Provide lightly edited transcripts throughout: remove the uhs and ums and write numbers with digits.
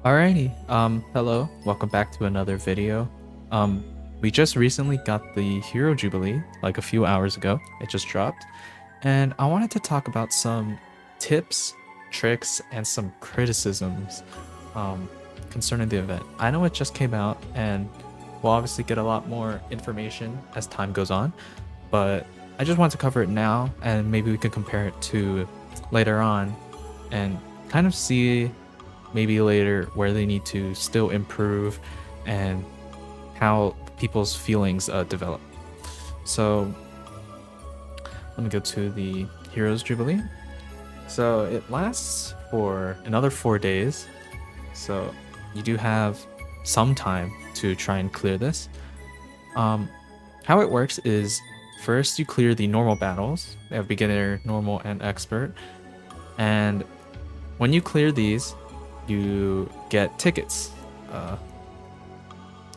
Alrighty, hello, welcome back to another video. We just recently got the Hero Jubilee, like a few hours ago. It just dropped. And I wanted to talk about some tips, tricks, and some criticisms concerning the event. I know it just came out, and we'll obviously get a lot more information as time goes on, but I just want to cover it now, and maybe we can compare it to later on and kind of see maybe later where they need to still improve and how people's feelings develop. So let me go to the Heroes Jubilee. So it lasts for another 4 days. So you do have some time to try and clear this. How it works is first you clear the normal battles. They have beginner, normal, and expert. And when you clear these, you get tickets.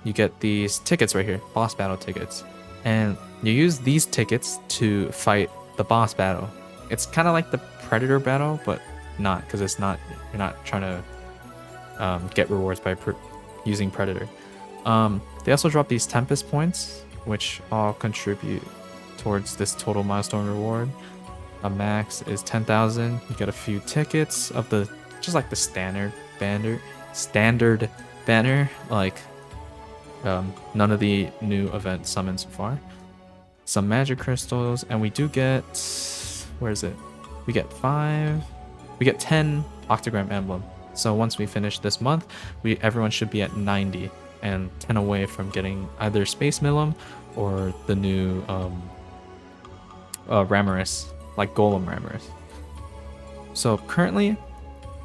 You get these tickets right here, boss battle tickets. And you use these tickets to fight the boss battle. It's kind of like the Predator battle, but not, because it's not, you're not trying to get rewards by using Predator. They also drop these Tempest points, which all contribute towards this total milestone reward. A max is 10,000. You get a few tickets of the, just like the standard banner, like none of the new event summons so far. Some magic crystals, and we do get, where is it? We get 10 octagram emblem. So once we finish this month, everyone should be at 90 and 10 away from getting either Space Millum or the new Ramirez, like Golem Ramirez. So currently,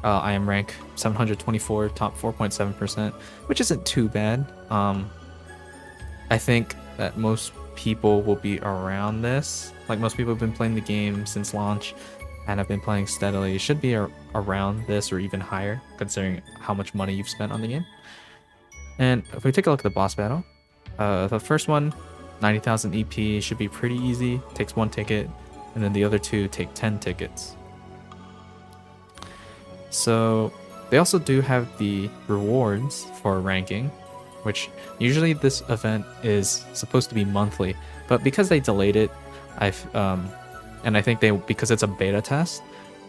I am rank 724, top 4.7%, which isn't too bad. I think that most people will be around this. Like, most people have been playing the game since launch and have been playing steadily. Should be around this or even higher, considering how much money you've spent on the game. And if we take a look at the boss battle, the first one, 90,000 EP, should be pretty easy. Takes 1 ticket, and then the other 2 take 10 tickets. So they also do have the rewards for ranking, which usually this event is supposed to be monthly, but because they delayed it, and I think because it's a beta test,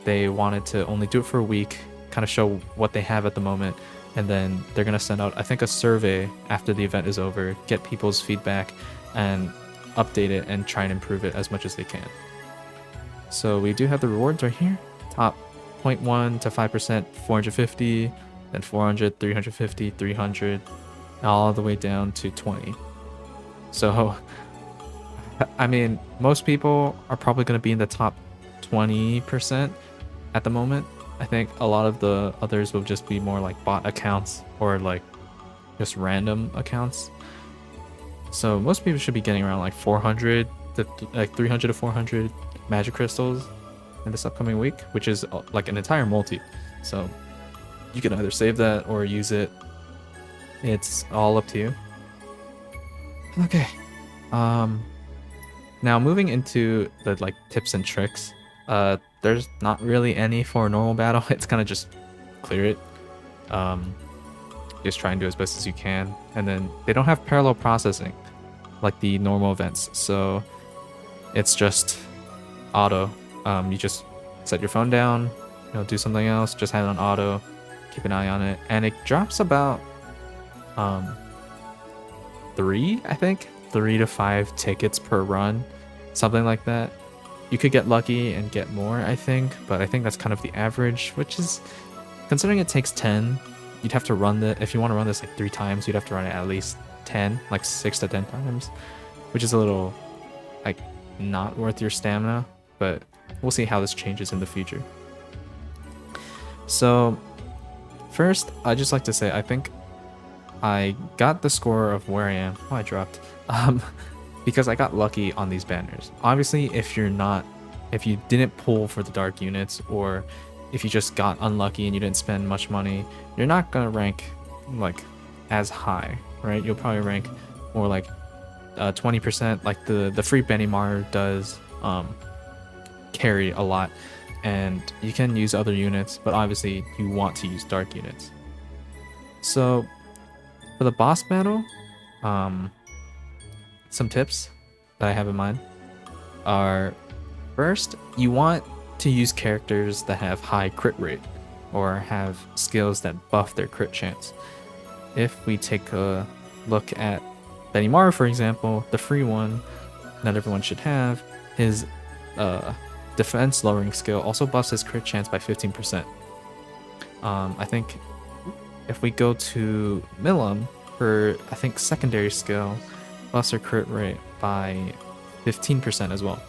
they wanted to only do it for a week, kind of show what they have at the moment, and then they're gonna send out, I think, a survey after the event is over, get people's feedback, and update it and try and improve it as much as they can. So we do have the rewards right here. Top 0.1 to 5%, 450, then 400, 350, 300, all the way down to 20. So, I mean, most people are probably going to be in the top 20% at the moment. I think a lot of the others will just be more like bot accounts or like just random accounts. So most people should be getting around like 400 to like 300 to 400 magic crystals in this upcoming week, which is like an entire multi. So you can either save that or use it. It's all up to you. Okay. Now moving into the like tips and tricks. There's not really any for a normal battle. It's kind of just clear it. Just try and do as best as you can. And then they don't have parallel processing like the normal events. So it's just auto. You just set your phone down, do something else, just have it on auto, keep an eye on it, and it drops about 3 to 5 tickets per run, something like that. You could get lucky and get more, I think, but I think that's kind of the average, which is, considering it takes 10, you'd have to run if you want to run this like 3 times, you'd have to run it at least 10, like 6 to 10 times, which is a little like not worth your stamina, but we'll see how this changes in the future. So first, I'd just like to say I think I got the score of where I am. Oh, I dropped. Because I got lucky on these banners. Obviously, if you didn't pull for the dark units, or if you just got unlucky and you didn't spend much money, you're not gonna rank like as high, right? You'll probably rank more like 20%, like the free Benny Mar does carry a lot, and you can use other units, but obviously you want to use dark units. So for the boss battle, some tips that I have in mind are, first, you want to use characters that have high crit rate or have skills that buff their crit chance. If we take a look at Benimaru, for example, the free one that everyone should have, his defense lowering skill also buffs his crit chance by 15%. I think if we go to Milim, her, I think, secondary skill buffs her crit rate by 15% as well.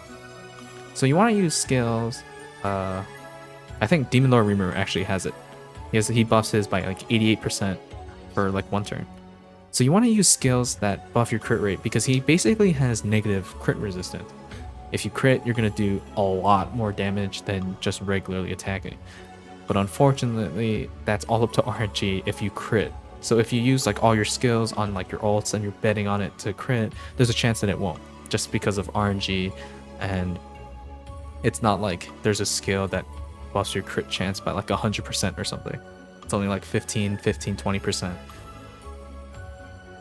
So you want to use skills. I think Demon Lord Rimuru actually has it. He buffs his by like 88% for like one turn. So you want to use skills that buff your crit rate because he basically has negative crit resistance. If you crit, you're going to do a lot more damage than just regularly attacking. But unfortunately, that's all up to RNG if you crit. So if you use like all your skills on like your ults and you're betting on it to crit, there's a chance that it won't, just because of RNG. And it's not like there's a skill that buffs your crit chance by like 100% or something. It's only like 15, 20%.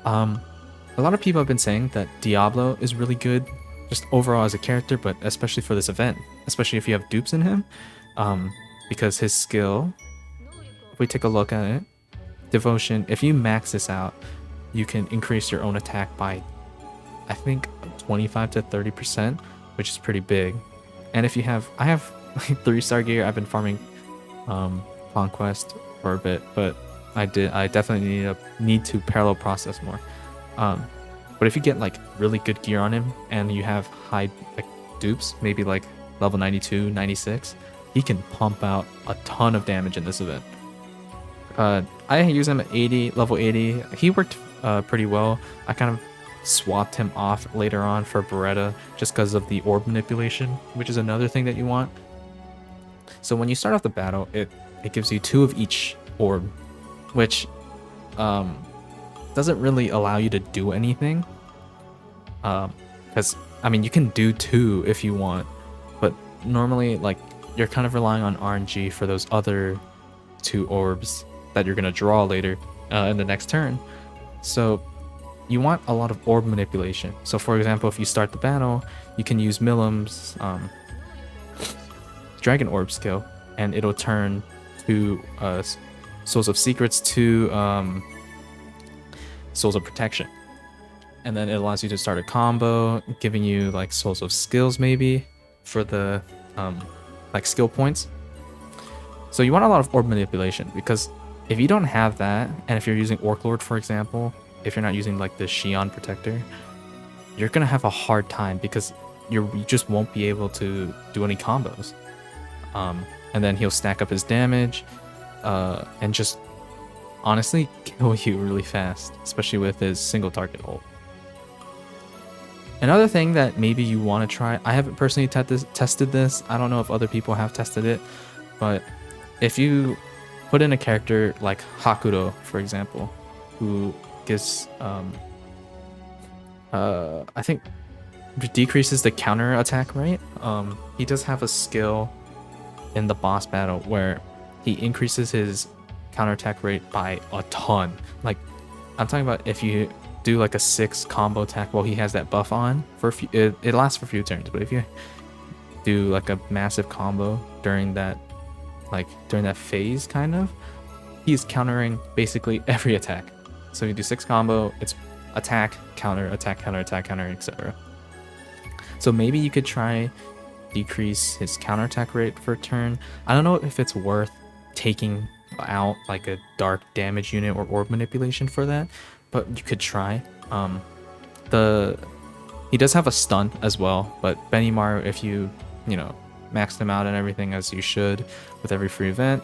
A lot of people have been saying that Diablo is really good just overall as a character, but especially for this event, especially if you have dupes in him, because his skill, if we take a look at it, Devotion, if you max this out, you can increase your own attack by, I think, 25 to 30%, which is pretty big. And if you have, I have like 3-star gear. I've been farming Conquest for a bit, but I definitely need to parallel process more. But if you get like really good gear on him and you have high like dupes, maybe like level 92, 96, he can pump out a ton of damage in this event. I use him at 80, level 80. He worked pretty well. I kind of swapped him off later on for Beretta just because of the orb manipulation, which is another thing that you want. So when you start off the battle, it gives you 2 of each orb, which doesn't really allow you to do anything. Because, I mean, you can do 2 if you want, but normally, like, you're kind of relying on RNG for those other 2 orbs that you're going to draw later in the next turn. So you want a lot of orb manipulation. So for example, if you start the battle, you can use Milim's Dragon Orb skill, and it'll turn to Souls of Secrets to Souls of Protection. And then it allows you to start a combo, giving you like Souls of Skills maybe for the like skill points. So you want a lot of orb manipulation, because if you don't have that, and if you're using Orc Lord, for example, if you're not using like the Xion Protector, you're gonna have a hard time because you just won't be able to do any combos. And then he'll stack up his damage and just honestly kill you really fast, especially with his single target ult. Another thing that maybe you want to try, I haven't personally tested this, I don't know if other people have tested it, but if you put in a character like Hakuro, for example, who gives, I think decreases the counter attack rate. He does have a skill in the boss battle where he increases his counter attack rate by a ton. Like, I'm talking about if you do like a 6 combo attack while he has that buff on for a few, it lasts for a few turns, but if you do like a massive combo during that phase, kind of, he's countering basically every attack. So you do 6 combo, it's attack, counter, attack, counter, attack, counter, etc. So maybe you could try decrease his counter attack rate for a turn. I don't know if it's worth taking out like a dark damage unit or orb manipulation for that, but you could try. He does have a stun as well, but Benimaru, if you max them out and everything as you should with every free event,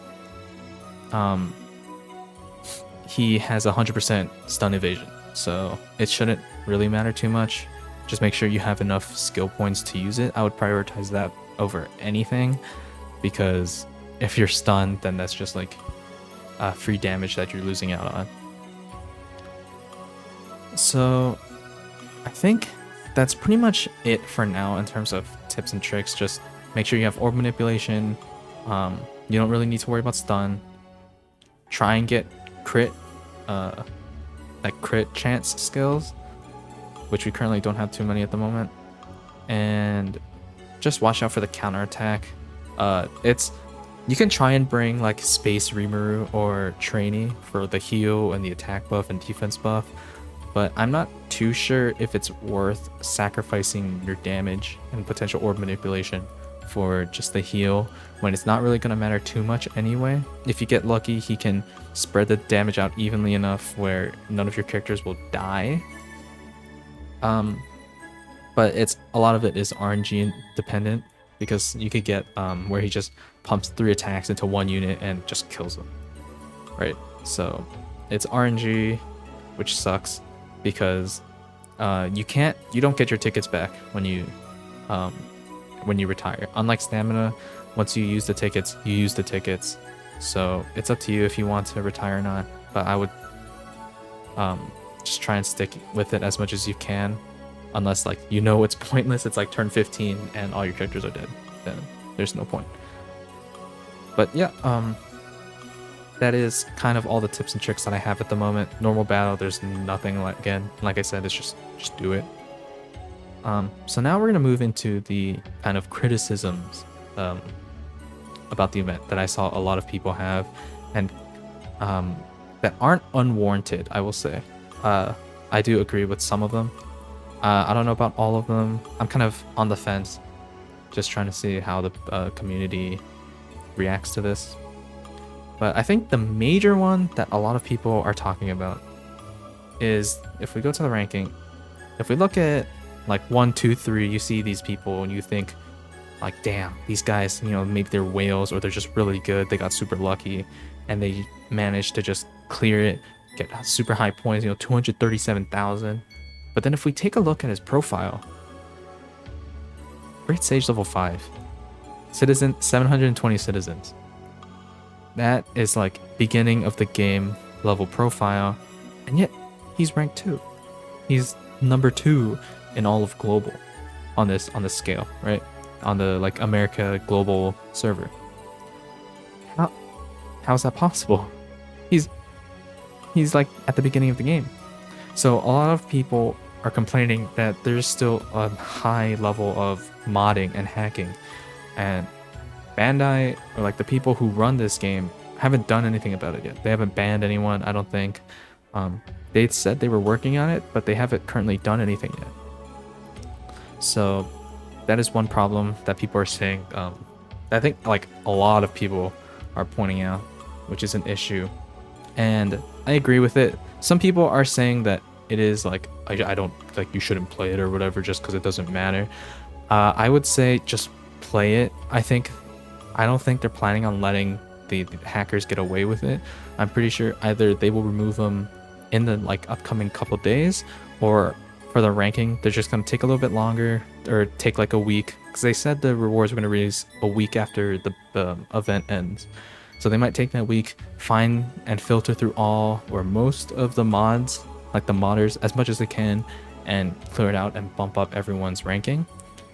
he has 100% stun evasion, so it shouldn't really matter too much. Just make sure you have enough skill points to use it. I would prioritize that over anything, because if you're stunned, then that's just like free damage that you're losing out on. So I think that's pretty much it for now in terms of tips and tricks. Just make sure you have orb manipulation, You don't really need to worry about stun. Try and get crit, like crit chance skills, which we currently don't have too many at the moment. And just watch out for the counterattack. You can try and bring like Space Rimuru or Trainee for the heal and the attack buff and defense buff, but I'm not too sure if it's worth sacrificing your damage and potential orb manipulation for just the heal when it's not really going to matter too much anyway. If you get lucky, he can spread the damage out evenly enough where none of your characters will die. But a lot of it is RNG dependent, because you could get where he just pumps 3 attacks into 1 unit and just kills them, right? So it's RNG, which sucks because you don't get your tickets back when you retire. Unlike stamina, once you use the tickets, you use the tickets. So it's up to you if you want to retire or not. But I would just try and stick with it as much as you can, unless like it's pointless. It's like turn 15 and all your characters are dead. Then there's no point. But yeah, that is kind of all the tips and tricks that I have at the moment. Normal battle, there's nothing. Like I said, it's just do it. So now we're gonna move into the kind of criticisms about the event that I saw a lot of people have, and that aren't unwarranted, I will say. I do agree with some of them. I don't know about all of them. I'm kind of on the fence, just trying to see how the community reacts to this. But I think the major one that a lot of people are talking about is, if we go to the ranking, if we look at like 1, 2, 3, you see these people and you think like, damn, these guys, maybe they're whales or they're just really good. They got super lucky and they managed to just clear it, get super high points, 237,000. But then if we take a look at his profile, Great Sage level 5, citizen 720 citizens. That is like beginning of the game level profile, and yet he's ranked 2. He's number 2 in all of global on this scale, right? On the like America global server. How's that possible? He's like at the beginning of the game. So a lot of people are complaining that there's still a high level of modding and hacking, and Bandai, or like the people who run this game, haven't done anything about it yet. They haven't banned anyone, I don't think. They said they were working on it, but they haven't currently done anything yet. So that is one problem that people are saying. I think like a lot of people are pointing out, which is an issue, and I agree with it. Some people are saying that it is like, I don't like, you shouldn't play it or whatever just because it doesn't matter. I would say just play it. I don't think they're planning on letting the hackers get away with it. I'm pretty sure either they will remove them in the like upcoming couple days, or for the ranking they're just going to take a little bit longer, or take like a week, because they said the rewards were going to release a week after the event ends. So they might take that week, find and filter through all or most of the mods, like the modders, as much as they can, and clear it out and bump up everyone's ranking.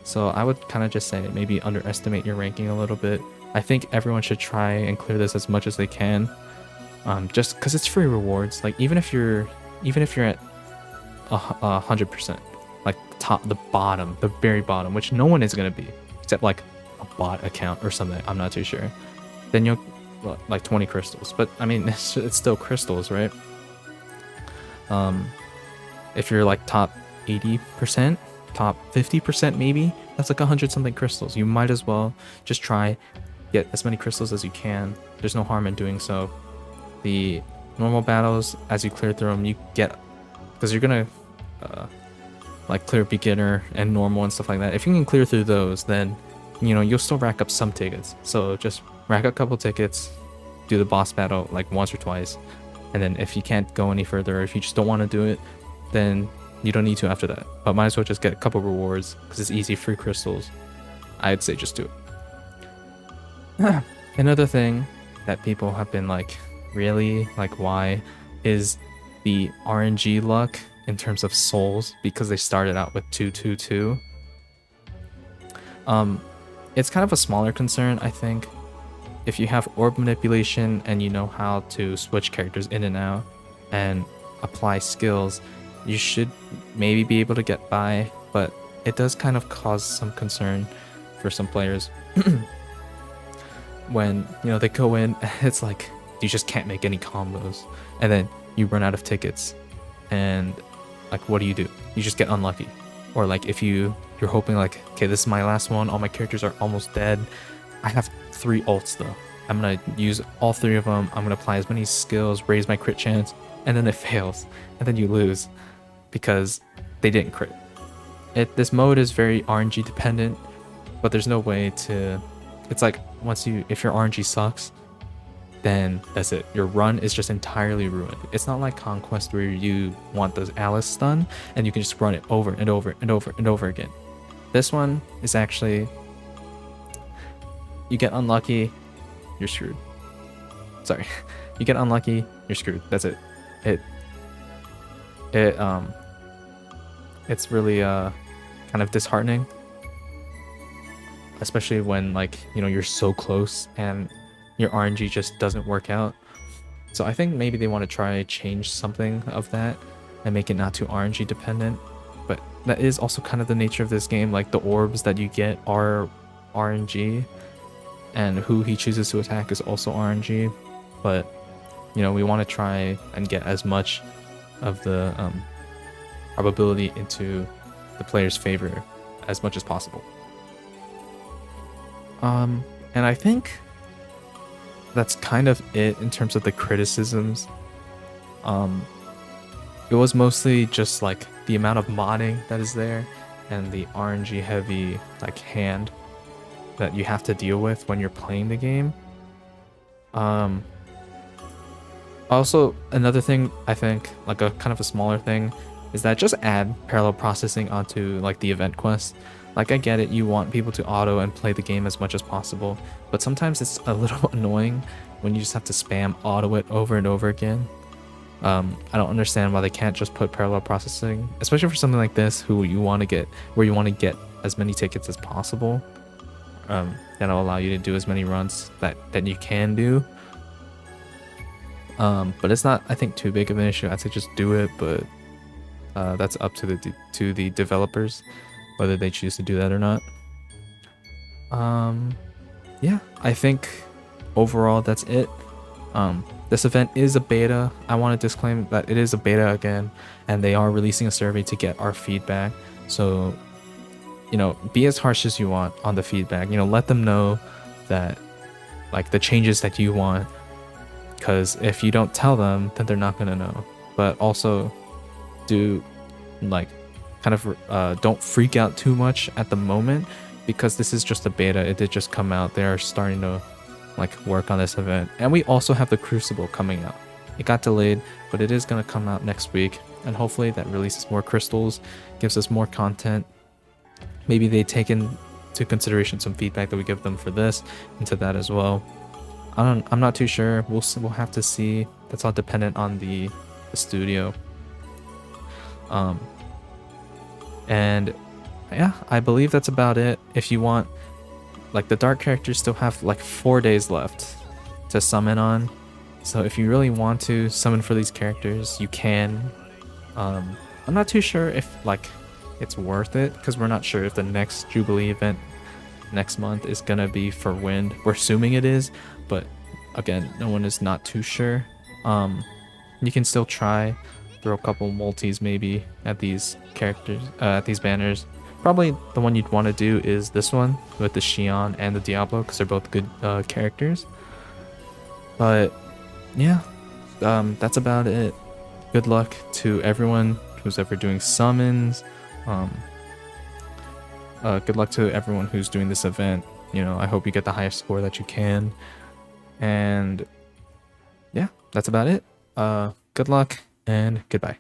So I would kind of just say maybe underestimate your ranking a little bit. I think everyone should try and clear this as much as they can, just because it's free rewards. Like even if you're at 100%, like the very bottom, which no one is gonna be except like a bot account or something. I'm not too sure. Then you'll like 20 crystals, but I mean it's still crystals, right? If you're like top 80%, top 50% maybe, that's like 100 something crystals. You might as well just try get as many crystals as you can. There's no harm in doing so. The normal battles, as you clear through them, you get, because you're gonna like clear beginner and normal and stuff like that. If you can clear through those, then you'll still rack up some tickets. So just rack up a couple tickets, do the boss battle like once or twice, and then if you can't go any further, or if you just don't want to do it, then you don't need to after that. But might as well just get a couple rewards because it's easy, free crystals. I'd say just do it. Another thing that people have been like, really, like, why, is the RNG luck in terms of souls, because they started out with 222. It's kind of a smaller concern, I think, if you have orb manipulation and you know how to switch characters in and out and apply skills, you should maybe be able to get by, but it does kind of cause some concern for some players when, you know, they go in, it's like you just can't make any combos, and then you run out of tickets, and like, what do? You just get unlucky. Or like, if you're hoping like, okay, this is my last one, all my characters are almost dead, I have 3 ults though, I'm gonna use all 3 of them, I'm gonna apply as many skills, raise my crit chance, and then it fails, and then you lose because they didn't crit. This mode is very RNG dependent, but there's no way to, it's like, if your RNG sucks, then that's it. Your run is just entirely ruined. It's not like Conquest where you want the Alice stun and you can just run it over and over and over and over again. This one is actually, you get unlucky, you're screwed. Sorry. You get unlucky, you're screwed. That's it. It's really kind of disheartening, especially when, like, you know, you're so close and your RNG just doesn't work out. So I think maybe they want to try change something of that and make it not too RNG dependent, but that is also kind of the nature of this game. Like, the orbs that you get are RNG, and who he chooses to attack is also RNG, but you know, we want to try and get as much of the probability into the player's favor as much as possible. And I think that's kind of it in terms of the criticisms. It was mostly just like the amount of modding that is there and the RNG heavy like hand that you have to deal with when you're playing the game. Also, another thing, I think, like a kind of a smaller thing, is that just add parallel processing onto like the event quest. Like, I get it, you want people to auto and play the game as much as possible, but sometimes it's a little annoying when you just have to spam auto it over and over again. I don't understand why they can't just put parallel processing, especially for something like this, where you want to get as many tickets as possible. That'll allow you to do as many runs that you can do. But it's not, I think, too big of an issue. I'd say just do it, but that's up to the developers whether they choose to do that or not. Yeah, I think overall that's it. This event is a beta. I want to disclaim that it is a beta again, and they are releasing a survey to get our feedback. So, you know, be as harsh as you want on the feedback. You know, let them know that, like, the changes that you want, because if you don't tell them, then they're not gonna know. But also, do, like, kind of don't freak out too much at the moment, because this is just a beta. It did just come out. They are starting to like work on this event, and we also have the Crucible coming out. It got delayed, but it is going to come out next week, and hopefully that releases more crystals, gives us more content. Maybe they take into consideration some feedback that we give them for this into that as well. I'm not too sure. We'll have to see. That's all dependent on the studio. And yeah, I believe that's about it. If you want, like, the dark characters still have like 4 days left to summon on, so if you really want to summon for these characters, you can. I'm not too sure if like it's worth it, because we're not sure if the next Jubilee event next month is gonna be for wind. We're assuming it is, but again, no one is not too sure. You can still try, throw a couple multis maybe at these characters, at these banners. Probably the one you'd want to do is this one with the Xion and the Diablo, because they're both good characters. But yeah, that's about it. Good luck to everyone who's ever doing summons. Good luck to everyone who's doing this event. You know, I hope you get the highest score that you can. And yeah, that's about it. Good luck and goodbye.